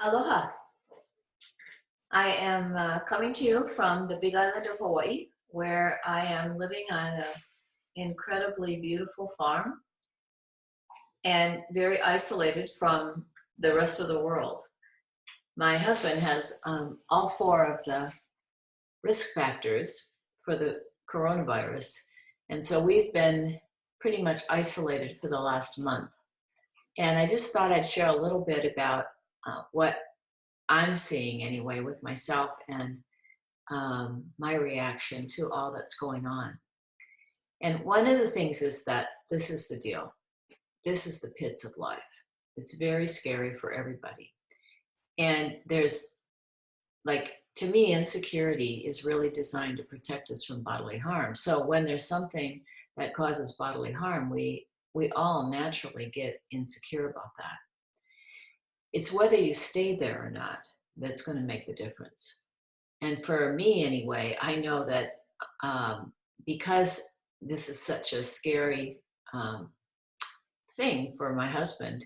Aloha. I am coming to you from the big island of Hawaii, where I am living on an incredibly beautiful farm and very isolated from the rest of the world. My husband has all four of the risk factors for the coronavirus, and so we've been pretty much isolated for the last month. And I just thought I'd share a little bit about what I'm seeing anyway with myself and my reaction to all that's going on. And one of the things is that this is the deal. This is the pits of life. It's very scary for everybody. And there's, like, to me, insecurity is really designed to protect us from bodily harm. So when there's something that causes bodily harm, we all naturally get insecure about that. It's whether you stay there or not that's going to make the difference. And for me, anyway, I know that because this is such a scary thing for my husband,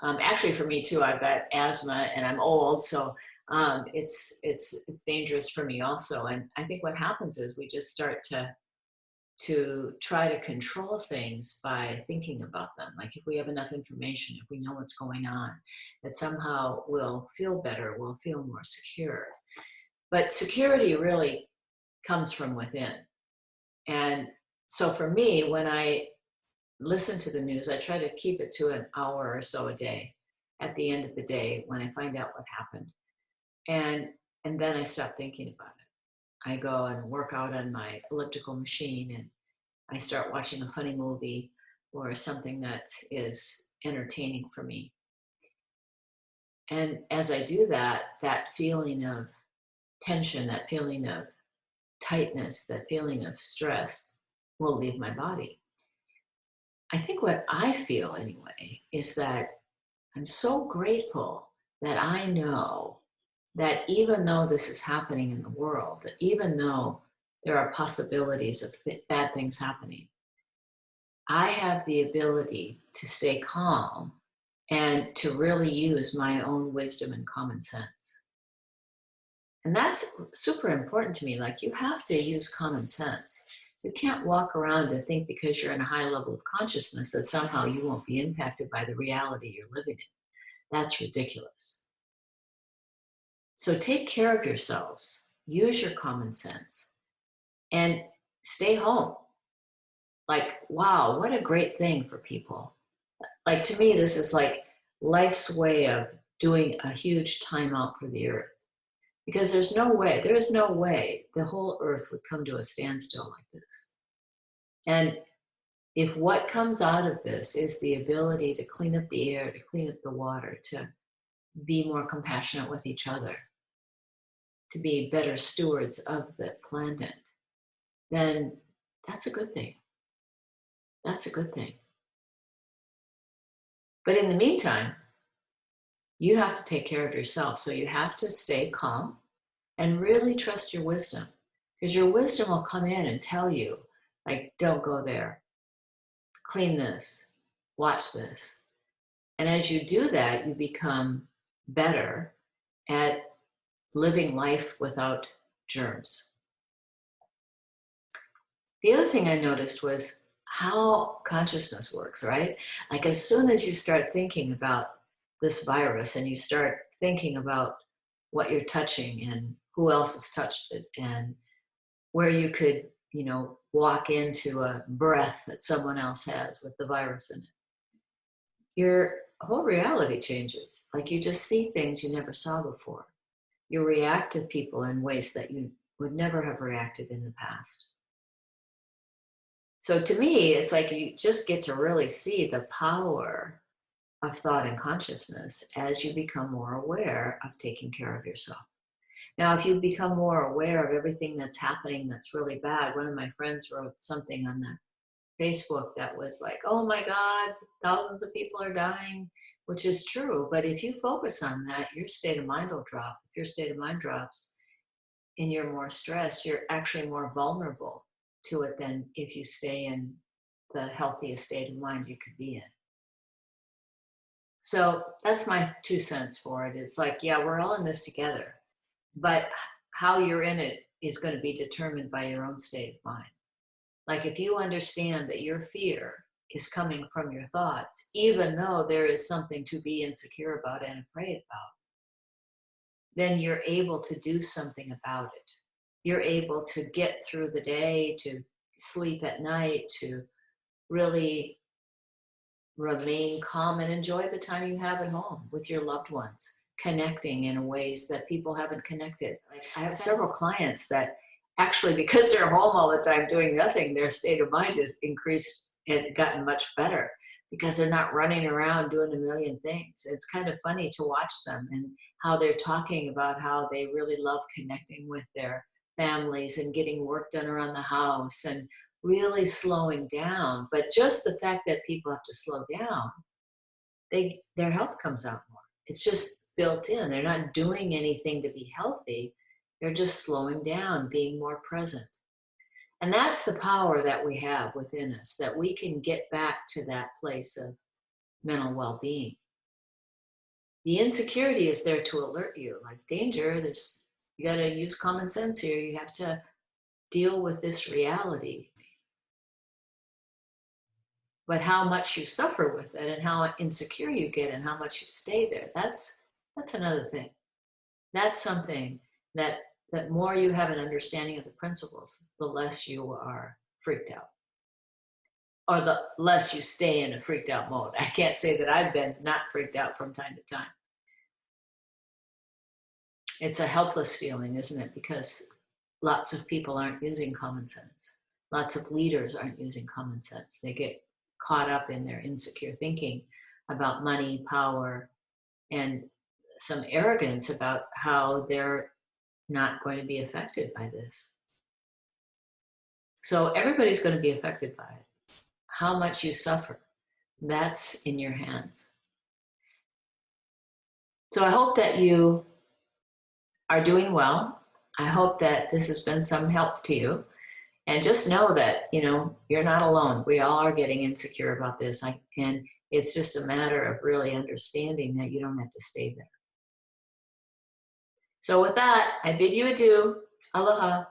actually for me too. I've got asthma and I'm old, so it's dangerous for me also. And I think what happens is we just start to try to control things by thinking about them. Like if we have enough information, if we know what's going on, that somehow we'll feel better, we'll feel more secure. But security really comes from within. And so for me, when I listen to the news, I try to keep it to an hour or so a day at the end of the day when I find out what happened. And then I stop thinking about it. I go and work out on my elliptical machine and I start watching a funny movie or something that is entertaining for me. And as I do that, that feeling of tension, that feeling of tightness, that feeling of stress will leave my body. I think what I feel anyway is that I'm so grateful that I know that even though this is happening in the world, that even though there are possibilities of bad things happening, I have the ability to stay calm and to really use my own wisdom and common sense. And that's super important to me. Like, you have to use common sense. You can't walk around and think because you're in a high level of consciousness that somehow you won't be impacted by the reality you're living in. That's ridiculous. So take care of yourselves, use your common sense, and stay home. Like, wow, what a great thing for people. Like, to me, this is like life's way of doing a huge time out for the earth. Because there is no way the whole earth would come to a standstill like this. And if what comes out of this is the ability to clean up the air, to clean up the water, to be more compassionate with each other, to be better stewards of the planet, then that's a good thing. That's a good thing. But in the meantime, you have to take care of yourself. So you have to stay calm and really trust your wisdom, because your wisdom will come in and tell you, like, don't go there, clean this, watch this. And as you do that, you become better at living life without germs. The other thing I noticed was how consciousness works, right? Like, as soon as you start thinking about this virus and you start thinking about what you're touching and who else has touched it and where you could, walk into a breath that someone else has with the virus in it, your whole reality changes. Like, you just see things you never saw before. You react to people in ways that you would never have reacted in the past. So to me, it's like you just get to really see the power of thought and consciousness as you become more aware of taking care of yourself. Now, if you become more aware of everything that's happening that's really bad, one of my friends wrote something on the Facebook that was like, oh my God, thousands of people are dying, which is true. But if you focus on that, your state of mind will drop. If your state of mind drops and you're more stressed, you're actually more vulnerable to it than if you stay in the healthiest state of mind you could be in. So that's my 2 cents for it. It's like, yeah, we're all in this together, but how you're in it is going to be determined by your own state of mind. Like if you understand that your fear is coming from your thoughts, even though there is something to be insecure about and afraid about, then you're able to do something about it. You're able to get through the day, to sleep at night, to really remain calm and enjoy the time you have at home with your loved ones, connecting in ways that people haven't connected. Like I have several clients that actually, because they're home all the time doing nothing, their state of mind has increased and gotten much better because they're not running around doing a million things. It's kind of funny to watch them and how they're talking about how they really love connecting with their families and getting work done around the house and really slowing down. But just the fact that people have to slow down, their health comes out more. It's just built in. They're not doing anything to be healthy. They're just slowing down, being more present. And that's the power that we have within us, that we can get back to that place of mental well-being. The insecurity is there to alert you, like danger, you got to use common sense here. You have to deal with this reality. But how much you suffer with it and how insecure you get and how much you stay there, that's another thing. That's something that that more you have an understanding of the principles, the less you are freaked out. Or the less you stay in a freaked out mode. I can't say that I've been not freaked out from time to time. It's a helpless feeling, isn't it? Because lots of people aren't using common sense. Lots of leaders aren't using common sense. They get caught up in their insecure thinking about money, power, and some arrogance about how they're not going to be affected by this. So everybody's going to be affected by it. How much you suffer, that's in your hands. So I hope that you are doing well. I hope that this has been some help to you. And just know that, you're not alone. We all are getting insecure about this. And it's just a matter of really understanding that you don't have to stay there. So with that, I bid you adieu. Aloha.